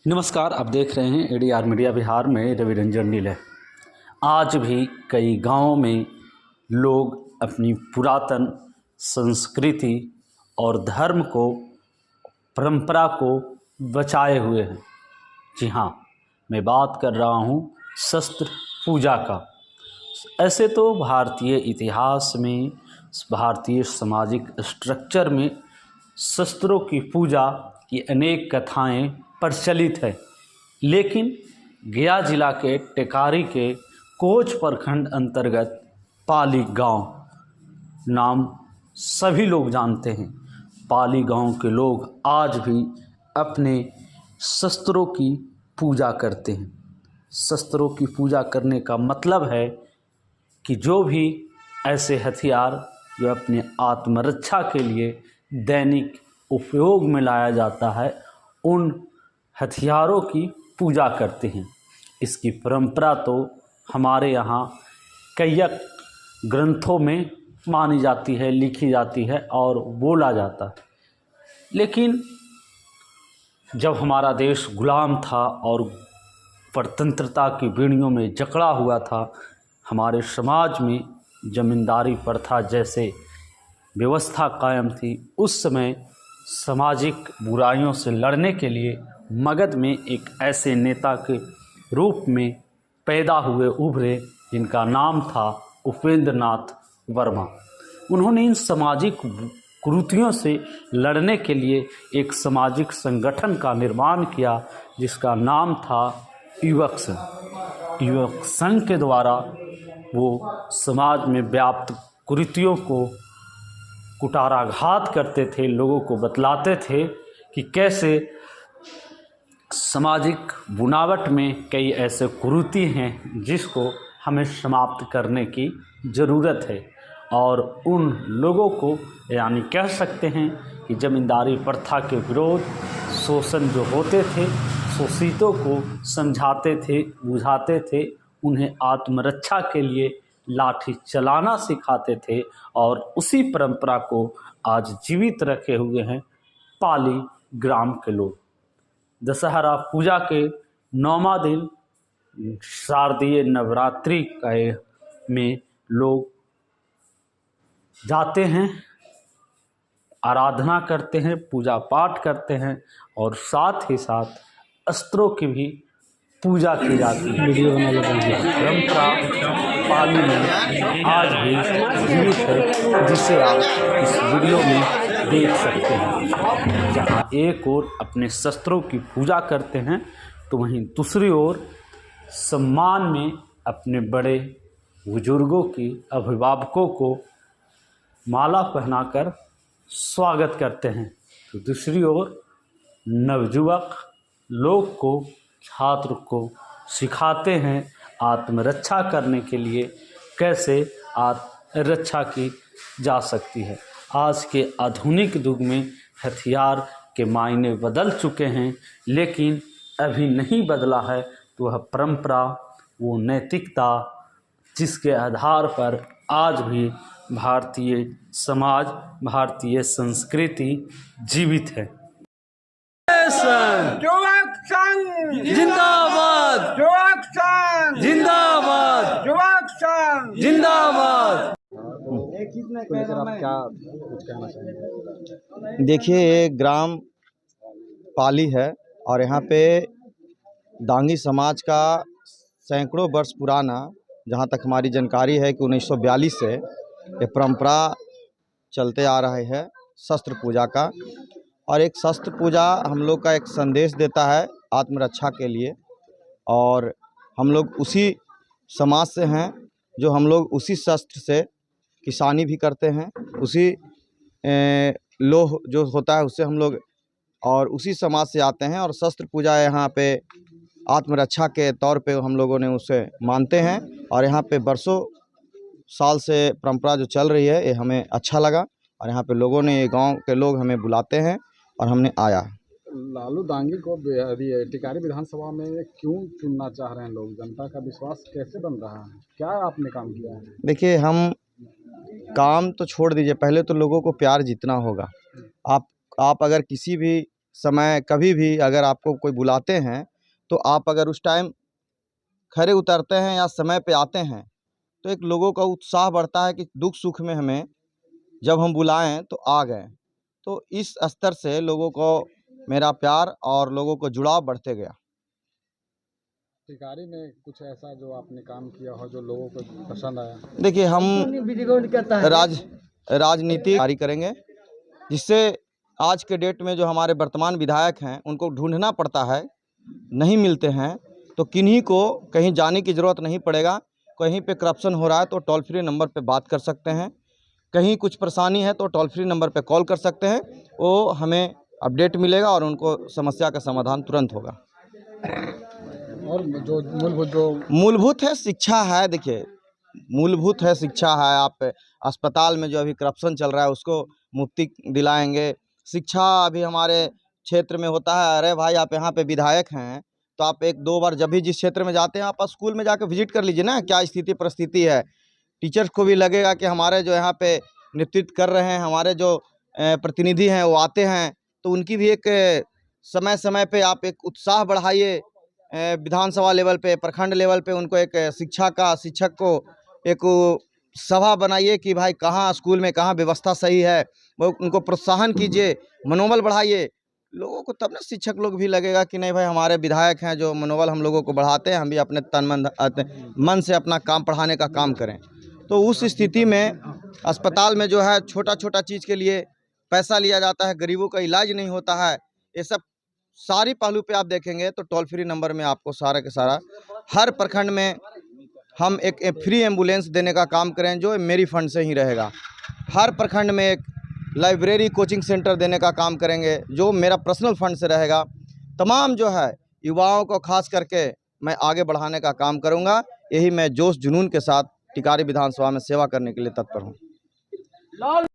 नमस्कार, आप देख रहे हैं एडीआर मीडिया बिहार में रवि रंजन नीले। आज भी कई गांवों में लोग अपनी पुरातन संस्कृति और धर्म को, परंपरा को बचाए हुए हैं। जी हाँ, मैं बात कर रहा हूँ शस्त्र पूजा का। ऐसे तो भारतीय इतिहास में, भारतीय सामाजिक स्ट्रक्चर में शस्त्रों की पूजा की अनेक कथाएं प्रचलित है, लेकिन गया जिला के टेकारी के कोच प्रखंड अंतर्गत पाली गांव नाम सभी लोग जानते हैं। पाली गांव के लोग आज भी अपने शस्त्रों की पूजा करते हैं। शस्त्रों की पूजा करने का मतलब है कि जो भी ऐसे हथियार जो अपने आत्मरक्षा के लिए दैनिक उपयोग में लाया जाता है, उन हथियारों की पूजा करते हैं। इसकी परंपरा तो हमारे यहाँ कई ग्रंथों में मानी जाती है, लिखी जाती है और बोला जाता है। लेकिन जब हमारा देश गुलाम था और परतंत्रता की बेड़ियों में जकड़ा हुआ था, हमारे समाज में जमींदारी प्रथा जैसे व्यवस्था कायम थी, उस समय सामाजिक बुराइयों से लड़ने के लिए मगध में एक ऐसे नेता के रूप में पैदा हुए उभरे जिनका नाम था उपेंद्र नाथ वर्मा। उन्होंने इन सामाजिक कुरीतियों से लड़ने के लिए एक सामाजिक संगठन का निर्माण किया जिसका नाम था युवक संघ। युवक संघ के द्वारा वो समाज में व्याप्त कुरीतियों को कुटाराघात करते थे, लोगों को बतलाते थे कि कैसे सामाजिक बुनावट में कई ऐसे कुरीति हैं जिसको हमें समाप्त करने की ज़रूरत है। और उन लोगों को, यानी कह सकते हैं कि जमींदारी प्रथा के विरोध, शोषण जो होते थे, शोषितों को समझाते थे, बुझाते थे, उन्हें आत्मरक्षा के लिए लाठी चलाना सिखाते थे और उसी परंपरा को आज जीवित रखे हुए हैं पाली ग्राम के लोग। दशहरा पूजा के 9वां दिन शारदीय नवरात्रि में लोग जाते हैं, आराधना करते हैं, पूजा पाठ करते हैं और साथ ही साथ अस्त्रों की भी पूजा की जाती है। परंपरा पाली में आज भी जीवित है, जिसे आप इस वीडियो में देख सकते हैं। जहाँ एक ओर अपने शस्त्रों की पूजा करते हैं तो वहीं दूसरी ओर सम्मान में अपने बड़े बुजुर्गों की, अभिभावकों को माला पहनाकर स्वागत करते हैं। तो दूसरी ओर नवयुवक लोग को, छात्र को सिखाते हैं आत्मरक्षा करने के लिए कैसे आत्मरक्षा की जा सकती है। आज के आधुनिक युग में हथियार के मायने बदल चुके हैं, लेकिन अभी नहीं बदला है तो वह परंपरा, वो नैतिकता जिसके आधार पर आज भी भारतीय समाज, भारतीय संस्कृति जीवित है। युवक संघ जिंदाबाद, युवक संघ जिंदाबाद, युवक संघ जिंदाबाद। को लेकर आप क्या कुछ कहना चाहेंगे? देखिए, ये ग्राम पाली है और यहाँ पे डांगी समाज का सैकड़ों वर्ष पुराना, जहाँ तक हमारी जानकारी है कि 1942 से ये परंपरा चलते आ रहा है शस्त्र पूजा का। और एक शस्त्र पूजा हम लोग का एक संदेश देता है आत्मरक्षा के लिए, और हम लोग उसी समाज से हैं जो हम लोग उसी शस्त्र से किसानी भी करते हैं, उसी लोह जो होता है उससे हम लोग, और उसी समाज से आते हैं। और शस्त्र पूजा यहाँ पे आत्मरक्षा के तौर पे हम लोगों ने उसे मानते हैं और यहाँ पे बरसों साल से परंपरा जो चल रही है, ये हमें अच्छा लगा। और यहाँ पे लोगों ने, ये गांव के लोग हमें बुलाते हैं और हमने आया। लालू दांगी को टिकारी विधानसभा में क्यों चुनना चाह रहे हैं लोग? जनता का विश्वास कैसे बन रहा है? क्या आपने काम किया है? देखिए, हम काम तो छोड़ दीजिए, पहले तो लोगों को प्यार जीतना होगा। आप अगर किसी भी समय कभी भी अगर आपको कोई बुलाते हैं तो आप अगर उस टाइम खरे उतरते हैं या समय पे आते हैं तो एक लोगों का उत्साह बढ़ता है कि दुख सुख में हमें जब हम बुलाएं तो आ गए। तो इस स्तर से लोगों को मेरा प्यार और लोगों को जुड़ाव बढ़ते गया। टिकारी में कुछ ऐसा जो आपने काम किया हो जो लोगों को पसंद आया? देखिए, हम राजनीति जारी करेंगे, जिससे आज के डेट में जो हमारे वर्तमान विधायक हैं उनको ढूंढना पड़ता है, नहीं मिलते हैं, तो किन्हीं को कहीं जाने की ज़रूरत नहीं पड़ेगा। कहीं पे करप्शन हो रहा है तो टोल फ्री नंबर पे बात कर सकते हैं, कहीं कुछ परेशानी है तो टोल फ्री नंबर पे कॉल कर सकते हैं, वो हमें अपडेट मिलेगा और उनको समस्या का समाधान तुरंत होगा। और जो मूलभूत है शिक्षा है। देखिए, मूलभूत है शिक्षा है। आप अस्पताल में जो अभी करप्शन चल रहा है उसको मुक्ति दिलाएंगे। शिक्षा अभी हमारे क्षेत्र में होता है, अरे भाई आप यहाँ पे विधायक हैं तो आप 1-2 बार जब भी जिस क्षेत्र में जाते हैं आप स्कूल में जाकर विजिट कर लीजिए ना, क्या स्थिति परिस्थिति है। टीचर्स को भी लगेगा कि हमारे जो यहाँ पे नेतृत्व कर रहे हैं, हमारे जो प्रतिनिधि हैं वो आते हैं, तो उनकी भी एक समय समय पे आप एक उत्साह बढ़ाइए। विधानसभा लेवल पे, प्रखंड लेवल पे उनको एक शिक्षक को एक सभा बनाइए कि भाई कहाँ स्कूल में कहाँ व्यवस्था सही है, वो उनको प्रोत्साहन कीजिए, मनोबल बढ़ाइए लोगों को, तब ना शिक्षक लोग भी लगेगा कि नहीं भाई हमारे विधायक हैं जो मनोबल हम लोगों को बढ़ाते हैं, हम भी अपने मन से अपना काम पढ़ाने का काम करें। तो उस स्थिति में अस्पताल में जो है छोटा छोटा चीज़ के लिए पैसा लिया जाता है, गरीबों का इलाज नहीं होता है। ये सब सारी पहलू पे आप देखेंगे तो टोल फ्री नंबर में आपको सारा के सारा हर प्रखंड में हम एक फ्री एम्बुलेंस देने का काम करें जो मेरी फंड से ही रहेगा। हर प्रखंड में एक लाइब्रेरी कोचिंग सेंटर देने का काम करेंगे जो मेरा पर्सनल फंड से रहेगा। तमाम जो है युवाओं को खास करके मैं आगे बढ़ाने का काम करूंगा। यही मैं जोश जुनून के साथ टिकारी विधानसभा में सेवा करने के लिए तत्पर हूँ।